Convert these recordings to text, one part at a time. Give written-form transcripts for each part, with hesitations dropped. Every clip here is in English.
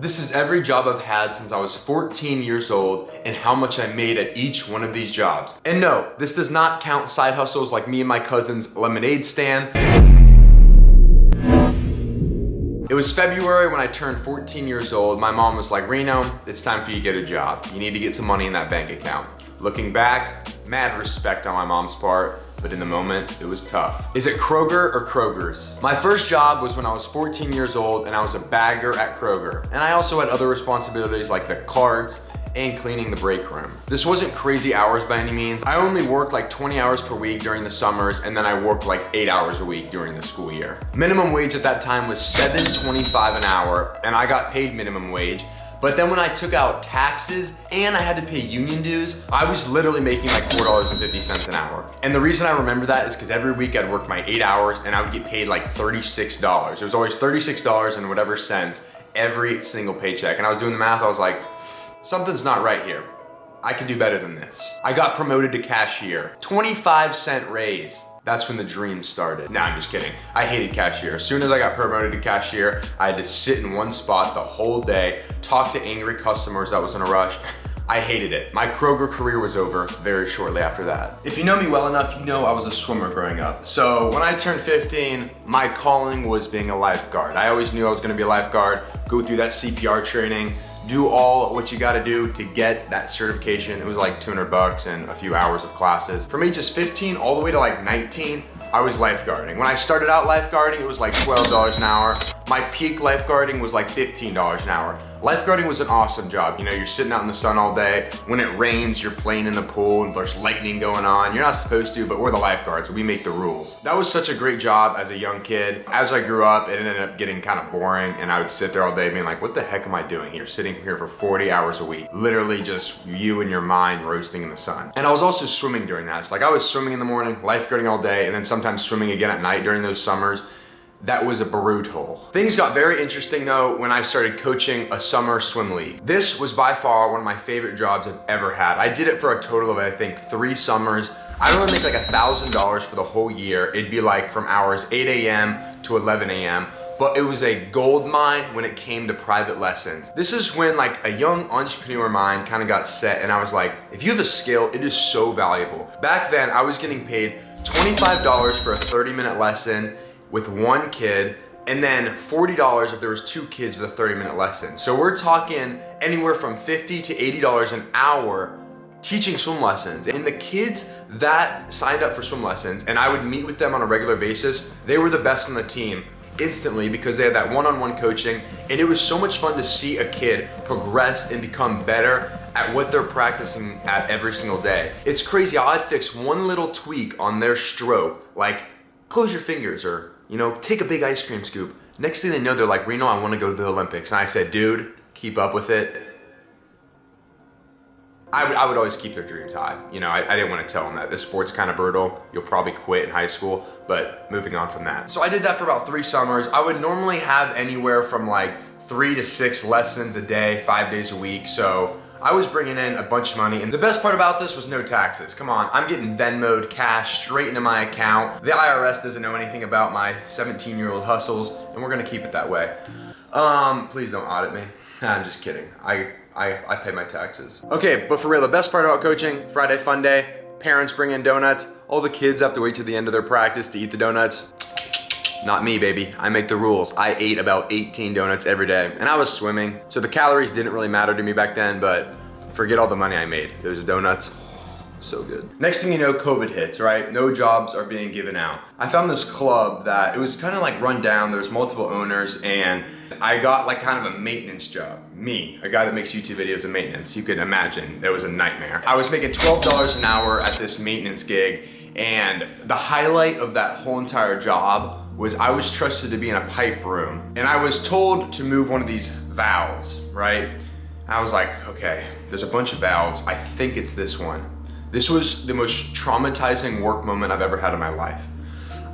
This is every job I've had since I was 14 years old and how much I made at each one of these jobs. And no, this does not count side hustles like me and my cousin's lemonade stand. It was February when I turned 14 years old. My mom was like, Reno, it's time for you to get a job. You need to get some money in that bank account. Looking back, mad respect on my mom's part, but in the moment, it was tough. Is it Kroger or Kroger's? My first job was when I was 14 years old and I was a bagger at Kroger. And I also had other responsibilities like the cards and cleaning the break room. This wasn't crazy hours by any means. I only worked like 20 hours per week during the summers, and then I worked like 8 hours a week during the school year. Minimum wage at that time was $7.25 an hour, and I got paid minimum wage. But then when I took out taxes and I had to pay union dues, I was literally making like $4.50 an hour. And the reason I remember that is because every week I'd work my 8 hours and I would get paid like $36. It was always $36 and whatever cents every single paycheck. And I was doing the math, I was like, something's not right here. I can do better than this. I got promoted to cashier, 25-cent raise. That's when the dream started. Nah, I'm just kidding. I hated cashier. As soon as I got promoted to cashier, I had to sit in one spot the whole day, talk to angry customers that was in a rush. I hated it. My Kroger career was over very shortly after that. If you know me well enough, you know I was a swimmer growing up. So when I turned 15, my calling was being a lifeguard. I always knew I was gonna be a lifeguard, go through that CPR training, do all what you gotta do to get that certification. It was like $200 and a few hours of classes. From ages 15 all the way to like 19, I was lifeguarding. When I started out lifeguarding, it was like $12 an hour. My peak lifeguarding was like $15 an hour. Lifeguarding was an awesome job. You know, you're sitting out in the sun all day. When it rains, you're playing in the pool and there's lightning going on. You're not supposed to, but we're the lifeguards. We make the rules. That was such a great job as a young kid. As I grew up, it ended up getting kind of boring and I would sit there all day being like, what the heck am I doing here? Sitting here for 40 hours a week. Literally just you and your mind roasting in the sun. And I was also swimming during that. So like I was swimming in the morning, lifeguarding all day, and then sometimes swimming again at night during those summers. That was a brutal. Things got very interesting though when I started coaching a summer swim league. This was by far one of my favorite jobs I've ever had. I did it for a total of, I think, 3 summers. I would make like $1,000 for the whole year. It'd be like from hours 8 a.m. to 11 a.m. But it was a gold mine when it came to private lessons. This is when like a young entrepreneur mind kind of got set and I was like, if you have a skill, it is so valuable. Back then, I was getting paid $25 for a 30-minute lesson with one kid, and then $40 if there was 2 kids with a 30-minute lesson. So we're talking anywhere from $50 to $80 an hour teaching swim lessons. And the kids that signed up for swim lessons, and I would meet with them on a regular basis, they were the best on the team instantly because they had that one-on-one coaching, and it was so much fun to see a kid progress and become better at what they're practicing at every single day. It's crazy how I'd fix one little tweak on their stroke, like close your fingers or, you know, take a big ice cream scoop. Next thing they know, they're like, Reno, I want to go to the Olympics. And I said, dude, keep up with it. I would always keep their dreams high. You know, I didn't want to tell them that this sport's kind of brutal. You'll probably quit in high school, but moving on from that. So I did that for about 3 summers. I would normally have anywhere from like 3 to 6 lessons a day, 5 days a week. So I was bringing in a bunch of money, and the best part about this was no taxes. Come on, I'm getting Venmo'd cash straight into my account. The IRS doesn't know anything about my 17-year-old hustles, and we're gonna keep it that way. Please don't audit me. I'm just kidding. I pay my taxes. Okay, but for real, the best part about coaching, Friday fun day, parents bring in donuts, all the kids have to wait till the end of their practice to eat the donuts. Not me, baby. I make the rules. I ate about 18 donuts every day, and I was swimming, so the calories didn't really matter to me back then, but forget all the money I made. Those donuts, so good. Next thing you know, COVID hits, right? No jobs are being given out. I found this club that it was kind of like run down. There was multiple owners, and I got like kind of a maintenance job. Me, a guy that makes YouTube videos of maintenance. You can imagine, it was a nightmare. I was making $12 an hour at this maintenance gig, and the highlight of that whole entire job was I was trusted to be in a pipe room, and I was told to move one of these valves, right? I was like, okay, there's a bunch of valves. I think it's this one. This was the most traumatizing work moment I've ever had in my life.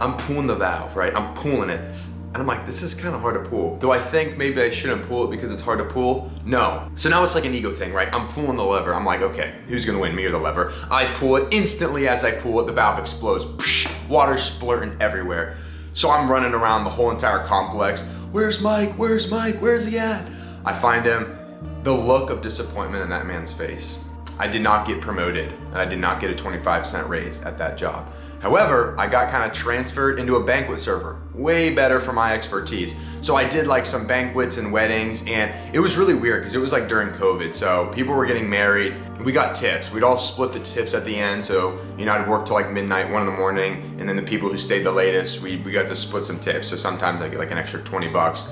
I'm pulling the valve, right? I'm pulling it. And I'm like, this is kind of hard to pull. Do I think maybe I shouldn't pull it because it's hard to pull? No. So now it's like an ego thing, right? I'm pulling the lever. I'm like, okay, who's gonna win, me or the lever? I pull it. Instantly as I pull it, the valve explodes. Psh, water splurting everywhere. So I'm running around the whole entire complex. Where's Mike? Where's Mike? Where's he at? I find him, the look of disappointment in that man's face. I did not get promoted and I did not get a 25-cent raise at that job. However, I got kind of transferred into a banquet server, way better for my expertise. So I did like some banquets and weddings, and it was really weird because it was like during COVID. So people were getting married, we got tips. We'd all split the tips at the end. So, I'd work till like midnight, 1 in the morning, and then the people who stayed the latest, we got to split some tips. So sometimes I get like an extra 20 bucks.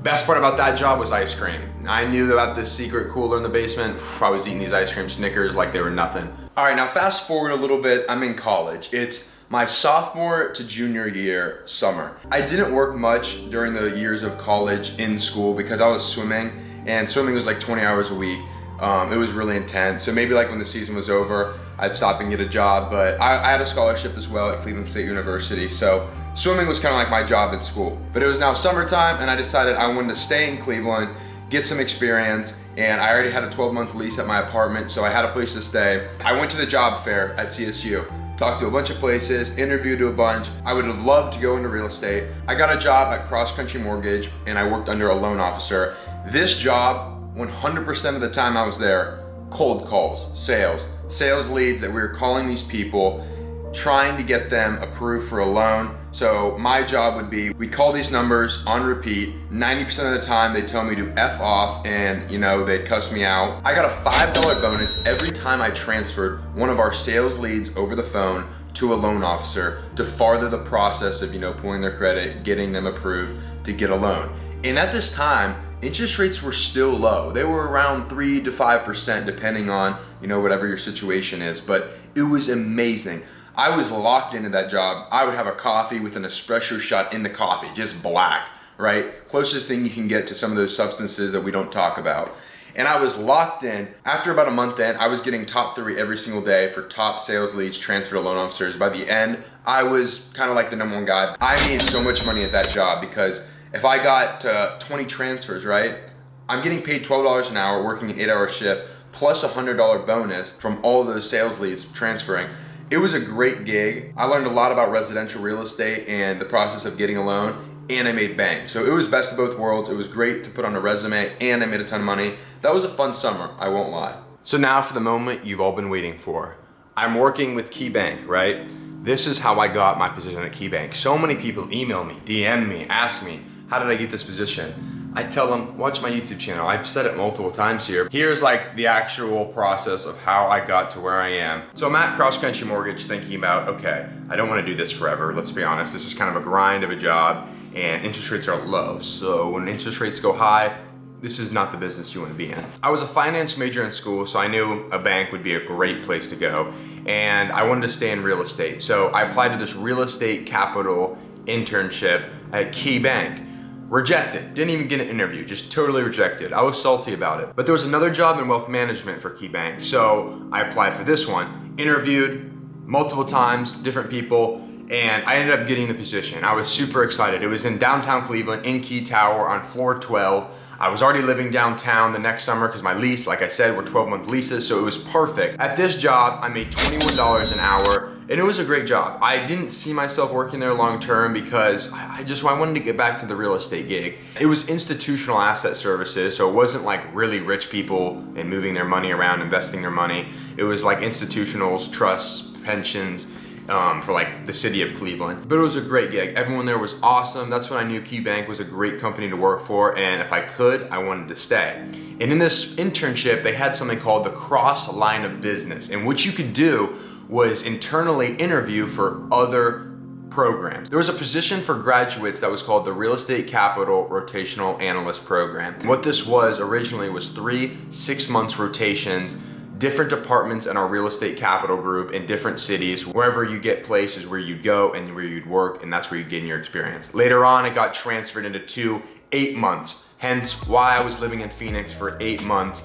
Best part about that job was ice cream. I knew about this secret cooler in the basement. I was eating these ice cream Snickers like they were nothing. All right, now fast forward a little bit, I'm in college. It's my sophomore to junior year summer. I didn't work much during the years of college in school because I was swimming, and swimming was like 20 hours a week. It was really intense. So maybe like when the season was over, I'd stop and get a job, but I had a scholarship as well at Cleveland State University. So swimming was kind of like my job in school. But it was now summertime and I decided I wanted to stay in Cleveland, get some experience, and I already had a 12-month lease at my apartment, so I had a place to stay. I went to the job fair at CSU. Talked to a bunch of places, interviewed to a bunch. I would have loved to go into real estate. I got a job at Cross Country Mortgage and I worked under a loan officer. This job, 100% of the time I was there, cold calls, sales leads that we were calling these people, trying to get them approved for a loan. So my job would be, we'd call these numbers on repeat. 90% of the time they'd tell me to F off and they'd cuss me out. I got a $5 bonus every time I transferred one of our sales leads over the phone to a loan officer to farther the process of pulling their credit, getting them approved to get a loan. And at this time, interest rates were still low. They were around 3 to 5% depending on whatever your situation is, but it was amazing. I was locked into that job. I would have a coffee with an espresso shot in the coffee, just black, right? Closest thing you can get to some of those substances that we don't talk about. And I was locked in. After about a month in, I was getting top 3 every single day for top sales leads transferred to loan officers. By the end, I was kind of like the #1 guy. I made so much money at that job because if I got 20 transfers, right? I'm getting paid $12 an hour, working an 8-hour shift, plus a $100 bonus from all of those sales leads transferring. It was a great gig. I learned a lot about residential real estate and the process of getting a loan, and I made bank. So it was best of both worlds. It was great to put on a resume, and I made a ton of money. That was a fun summer, I won't lie. So now for the moment you've all been waiting for. I'm working with KeyBank, right? This is how I got my position at KeyBank. So many people email me, DM me, ask me, how did I get this position? I tell them, watch my YouTube channel. I've said it multiple times here. Here's like the actual process of how I got to where I am. So I'm at Cross Country Mortgage thinking about, okay, I don't want to do this forever. Let's be honest. This is kind of a grind of a job and interest rates are low. So when interest rates go high, this is not the business you want to be in. I was a finance major in school, so I knew a bank would be a great place to go. And I wanted to stay in real estate. So I applied to this real estate capital internship at KeyBank. Rejected, didn't even get an interview, just totally rejected. I was salty about it. But there was another job in wealth management for KeyBank, so I applied for this one. Interviewed multiple times, different people, and I ended up getting the position. I was super excited. It was in downtown Cleveland, in Key Tower on floor 12. I was already living downtown the next summer because my lease, like I said, were 12-month leases, so it was perfect. At this job, I made $21 an hour, and it was a great job. I didn't see myself working there long term because I wanted to get back to the real estate gig. It was institutional asset services, so it wasn't like really rich people and moving their money around, investing their money. It was like institutionals, trusts, pensions, for like the city of Cleveland. But it was a great gig. Everyone there was awesome. That's when I knew KeyBank was a great company to work for, and if I could, I wanted to stay. And in this internship, they had something called the cross line of business, and what you could do was internally interview for other programs. There was a position for graduates that was called the Real Estate Capital Rotational Analyst Program. What this was originally was 3 6-month rotations, different departments in our real estate capital group in different cities. Wherever you get places where you'd go and where you'd work, and that's where you'd gain your experience. Later on, it got transferred into 2 8 months, hence why I was living in Phoenix for 8 months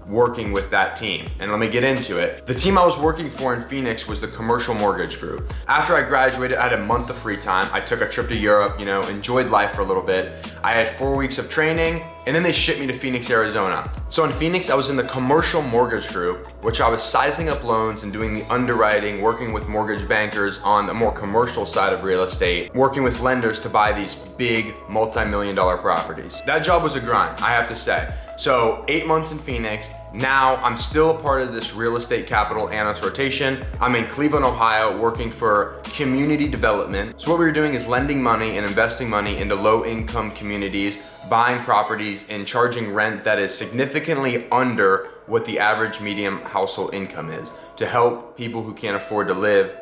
working with that team. And let me get into it. The team I was working for in Phoenix was the commercial mortgage group. After I graduated, I had a month of free time. I took a trip to Europe, enjoyed life for a little bit. I had 4 weeks of training, and then they shipped me to Phoenix, Arizona. So in Phoenix, I was in the commercial mortgage group, which I was sizing up loans and doing the underwriting, working with mortgage bankers on the more commercial side of real estate, working with lenders to buy these big multi-million-dollar properties. That job was a grind, I have to say. So 8 months in Phoenix. Now I'm still a part of this real estate capital analyst rotation. I'm in Cleveland, Ohio, working for community development. So what we were doing is lending money and investing money into low income communities, buying properties and charging rent that is significantly under what the average median household income is to help people who can't afford to live.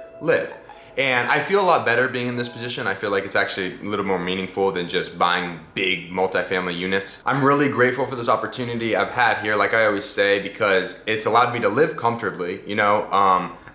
And I feel a lot better being in this position. I feel like it's actually a little more meaningful than just buying big multifamily units. I'm really grateful for this opportunity I've had here, like I always say, because it's allowed me to live comfortably. You know,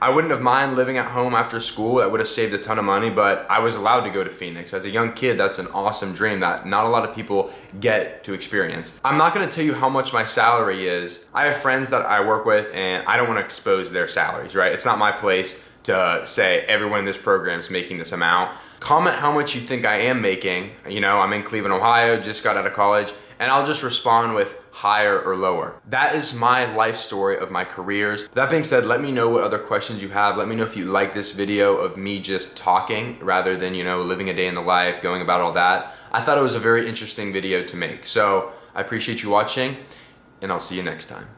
I wouldn't have minded living at home after school. That would have saved a ton of money, but I was allowed to go to Phoenix. As a young kid, that's an awesome dream that not a lot of people get to experience. I'm not gonna tell you how much my salary is. I have friends that I work with and I don't wanna expose their salaries, right? It's not my place to say everyone in this program is making this amount. Comment how much you think I am making. You know, I'm in Cleveland, Ohio, just got out of college, and I'll just respond with higher or lower. That is my life story of my careers. That being said, let me know what other questions you have. Let me know if you like this video of me just talking rather than, you know, living a day in the life, going about all that. I thought it was a very interesting video to make. So I appreciate you watching, and I'll see you next time.